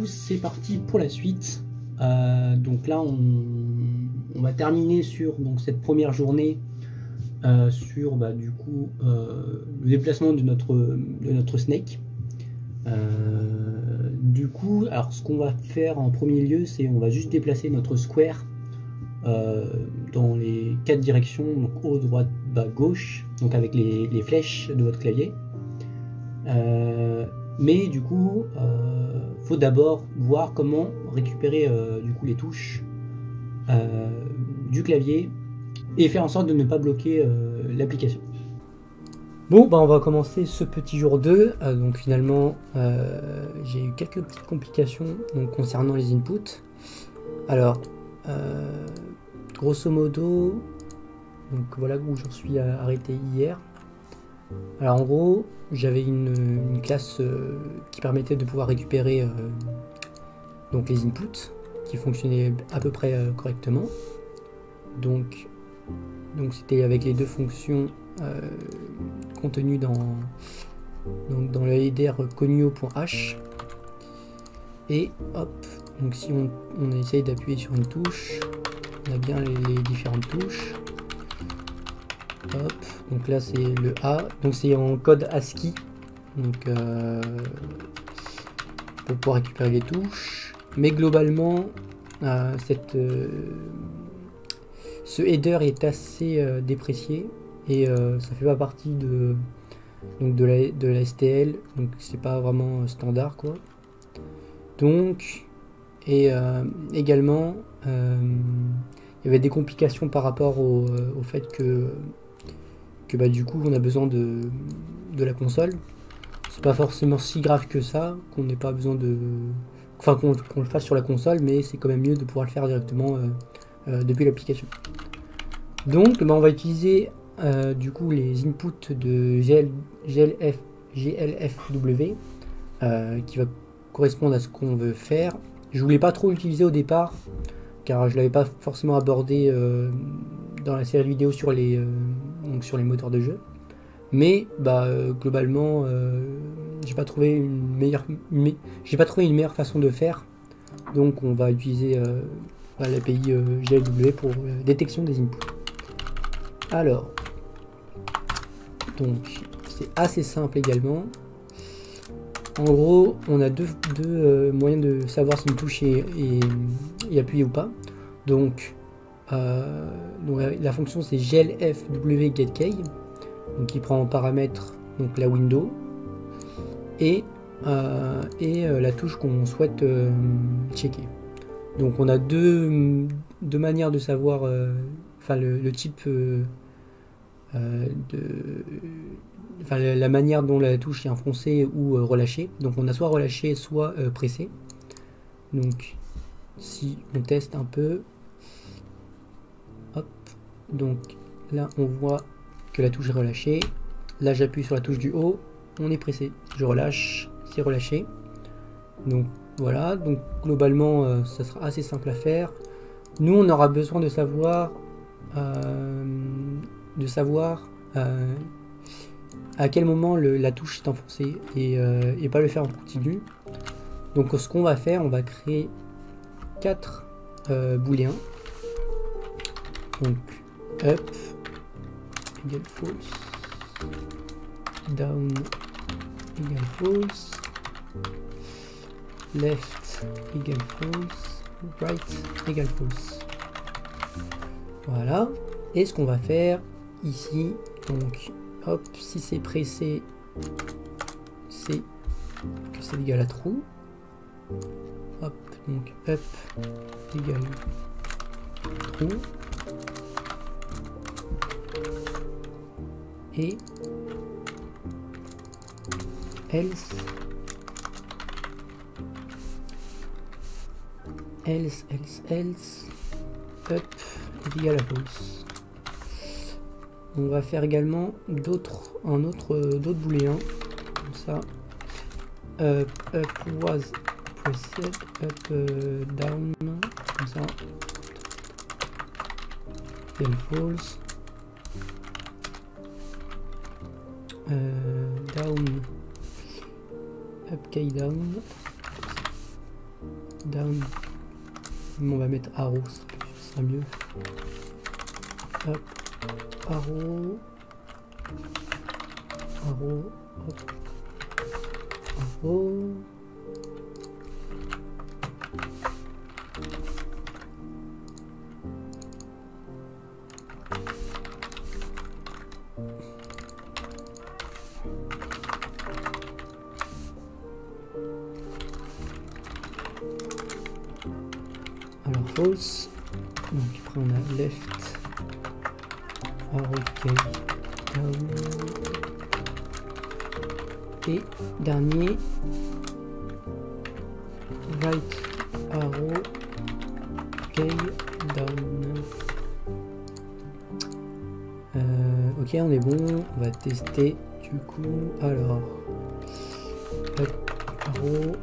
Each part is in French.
coup c'est parti pour la suite. Donc là on va terminer sur donc, cette première journée sur du coup le déplacement de notre snake. Du coup, alors ce qu'on va faire en premier lieu, c'est on va juste déplacer notre square dans les 4 directions, donc haut, droite, bas, gauche, donc avec les flèches de votre clavier. Mais du coup, faut d'abord voir comment récupérer du coup les touches du clavier et faire en sorte de ne pas bloquer l'application. Bon, on va commencer ce petit jour 2. Donc finalement, j'ai eu quelques petites complications donc, concernant les inputs. Alors, grosso modo, donc voilà où j'en suis arrêté hier. Alors en gros, j'avais une classe qui permettait de pouvoir récupérer donc les inputs qui fonctionnaient à peu près correctement. Donc c'était avec les deux fonctions contenues dans le header conio.h. Et hop, donc si on essaye d'appuyer sur une touche, on a bien les différentes touches. Hop, donc là c'est le A, donc c'est en code ASCII, donc pour pouvoir récupérer les touches. Mais globalement, ce header est assez déprécié et ça fait pas partie de la STL, donc c'est pas vraiment standard quoi. Donc également il y avait des complications par rapport au fait que du coup on a besoin de la console. C'est pas forcément si grave que ça, qu'on n'ait pas besoin de... Enfin qu'on le fasse sur la console, mais c'est quand même mieux de pouvoir le faire directement depuis l'application. Donc on va utiliser du coup les inputs de GLFW qui va correspondre à ce qu'on veut faire. Je voulais pas trop l'utiliser au départ car je l'avais pas forcément abordé dans la série vidéo sur les moteurs de jeu, mais globalement j'ai pas trouvé une meilleure façon de faire, donc on va utiliser l'API GLW pour détection des inputs. Alors donc c'est assez simple également. En gros, on a deux moyens de savoir si une touche est appuyée ou pas. Donc la fonction c'est glfw_getKey, donc qui prend en paramètre donc la window et la touche qu'on souhaite checker. Donc on a deux manières de savoir le type la manière dont la touche est enfoncée ou relâchée. Donc on a soit relâché soit pressé. Donc si on teste un peu, hop, donc là on voit que la touche est relâchée. Là j'appuie sur la touche du haut, on est pressé. Je relâche, c'est relâché. Donc voilà, donc globalement ça sera assez simple à faire. Nous on aura besoin de savoir à quel moment la touche est enfoncée et pas le faire en continu. Donc ce qu'on va faire, on va créer 4 booléens. Donc up égale false, down égale false, left égale false, right égale false. Voilà. Et ce qu'on va faire ici, donc hop, si c'est pressé, c'est que c'est égal à true. Hop, donc up égale true. Et else up est égal à false. On va faire également d'autres booléens comme ça. Up was pressed, up down comme ça. Égale false. Down up key down down. On va mettre arrow, ce sera mieux. Hop, arrow, arrow, hop, arrow. Alors false, donc après on a left, arrow, key, down, et dernier, right, arrow, key, down. Ok, on est bon, on va tester du coup. Alors, hop, arrow.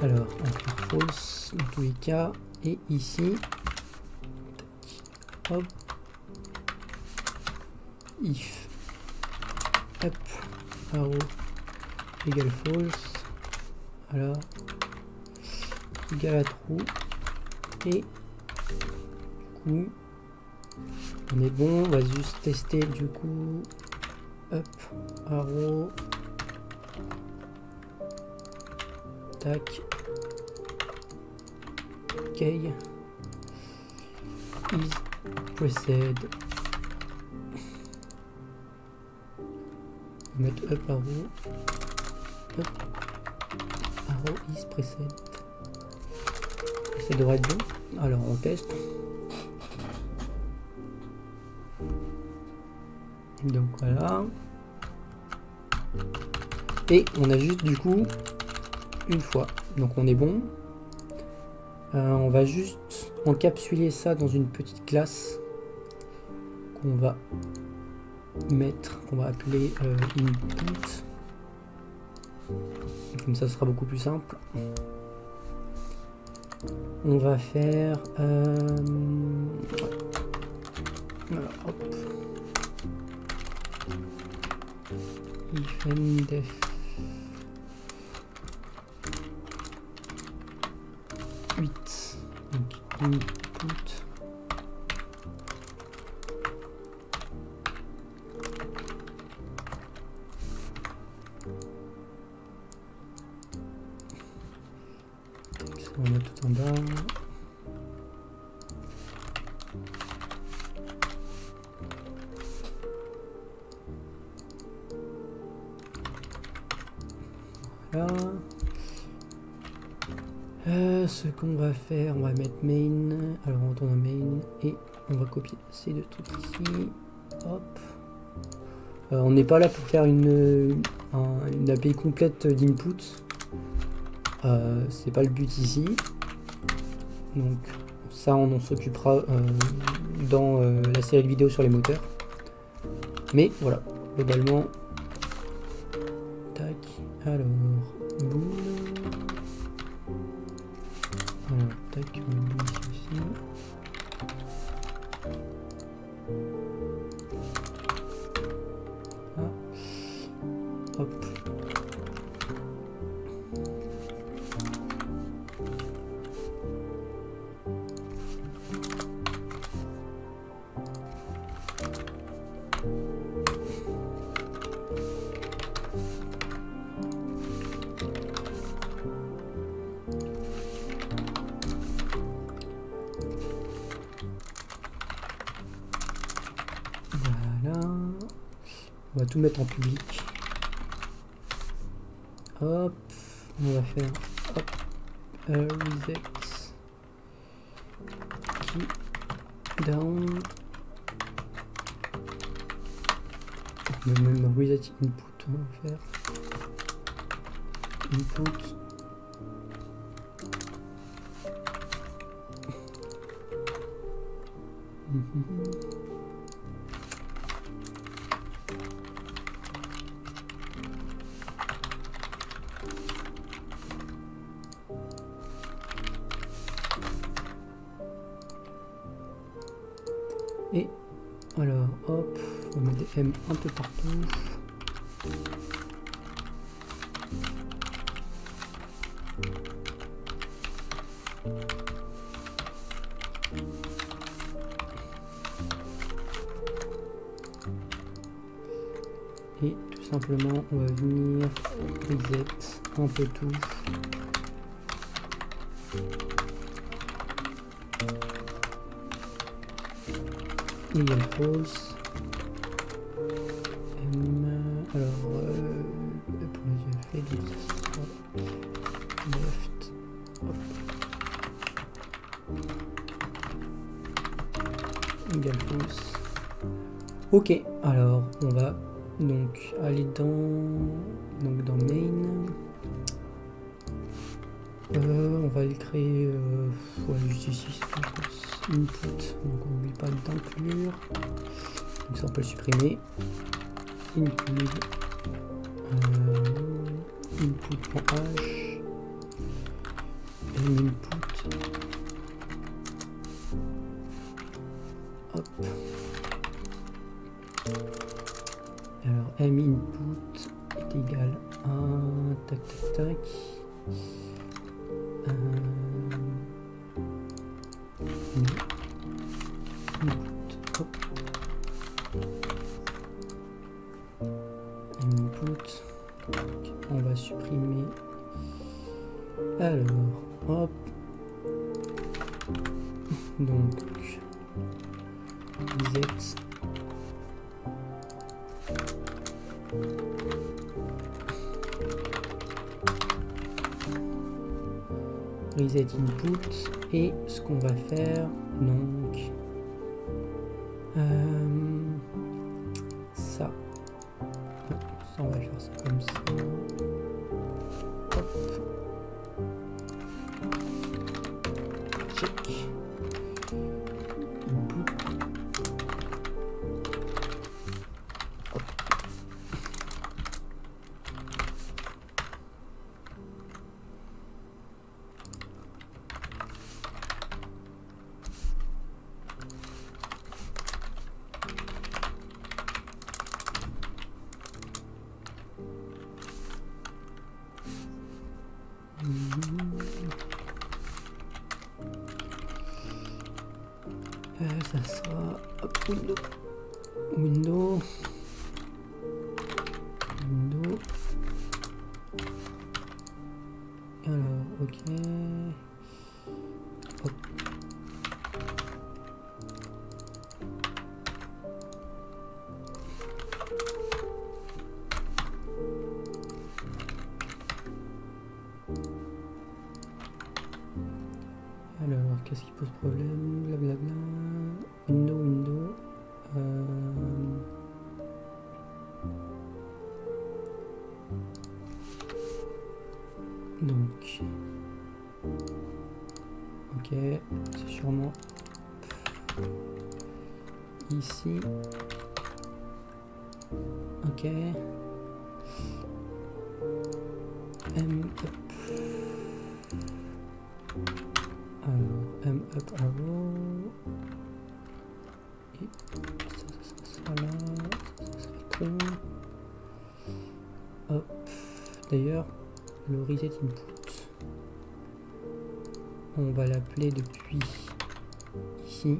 Alors, on va faire false dans tous les cas. Et ici, hop, if, hop, arrow égale false. Voilà, égale à true. Et du coup, on est bon. On va juste tester du coup. Hop, arrow. Tac. Ok. Is pressed. Mettre up arrow. Up. Arrow is pressed. Ça devrait être bon. Alors on teste. Donc voilà. Et on a juste du coup une fois. Donc on est bon. On va juste encapsuler ça dans une petite classe qu'on va mettre, qu'on va appeler input. Comme ça, ce sera beaucoup plus simple. On va faire voilà, hop. If and def 8, donc input ça, on a tout en bas. Voilà. Ce qu'on va faire, on va mettre main. Alors on retourne à main et on va copier ces deux trucs ici. Hop. On n'est pas là pour faire une API complète d'input. C'est pas le but ici. Donc ça on en s'occupera dans la série de vidéos sur les moteurs. Mais voilà, globalement. Tac. Alors, boum. Voilà, tac, on met boum ici aussi. Ah. Hop. On va tout mettre en public. Hop, on va faire hop, reset key down. Même reset input, on va faire input. Et alors hop, on met des M un peu partout. Et tout simplement, on va venir reset un peu tout. Égale false. Alors, pour les effets, left. Hop. Égale false. Ok, alors on va donc aller dans main. On va le créer ouais, juste ici, input, donc on n'oublie pas d'inclure, donc ça on peut le supprimer. Include input.h et input, hop. Alors m input est égal à tac tac tac. Input, hop. Input, on va supprimer. Alors, hop. Donc, reset. Reset input, et ce qu'on va faire donc ça on va faire ça comme ça. Hop. Check input. Hop. Ça sera hop, window. Alors ok, hop. Alors qu'est-ce qui pose problème? Blablabla. Window. Donc, ok, c'est sûrement ici. Ok. M up. Alors, M up arrow. Et ça sera là, ça sera con. Hop. D'ailleurs, le reset input, on va l'appeler depuis ici.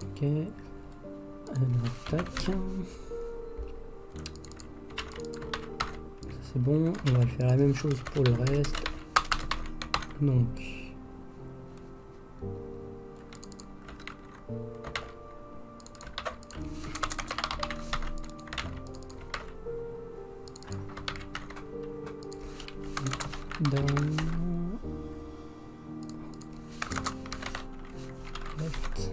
Ok. Alors, tac. Ça c'est bon. On va faire la même chose pour le reste. Donc. Down, left,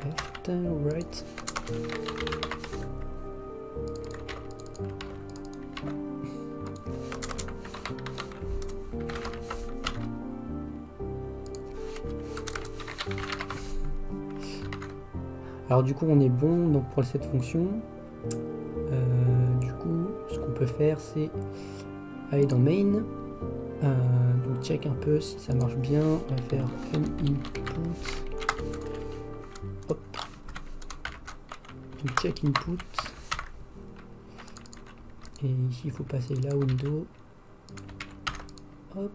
left, right. Alors du coup on est bon donc pour cette fonction. Du coup ce qu'on peut faire c'est aller dans main. Donc check un peu si ça marche bien. On va faire input. Hop. Donc check input. Et ici il faut passer là window. Hop.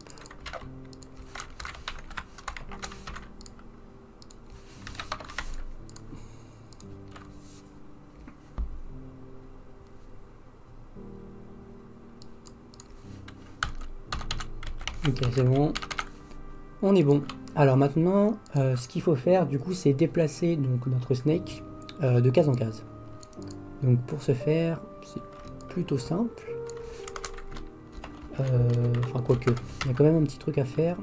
Ok, c'est bon. On est bon. Alors maintenant, ce qu'il faut faire, du coup, c'est déplacer donc notre snake de case en case. Donc pour ce faire, c'est plutôt simple. Enfin, quoique, il y a quand même un petit truc à faire.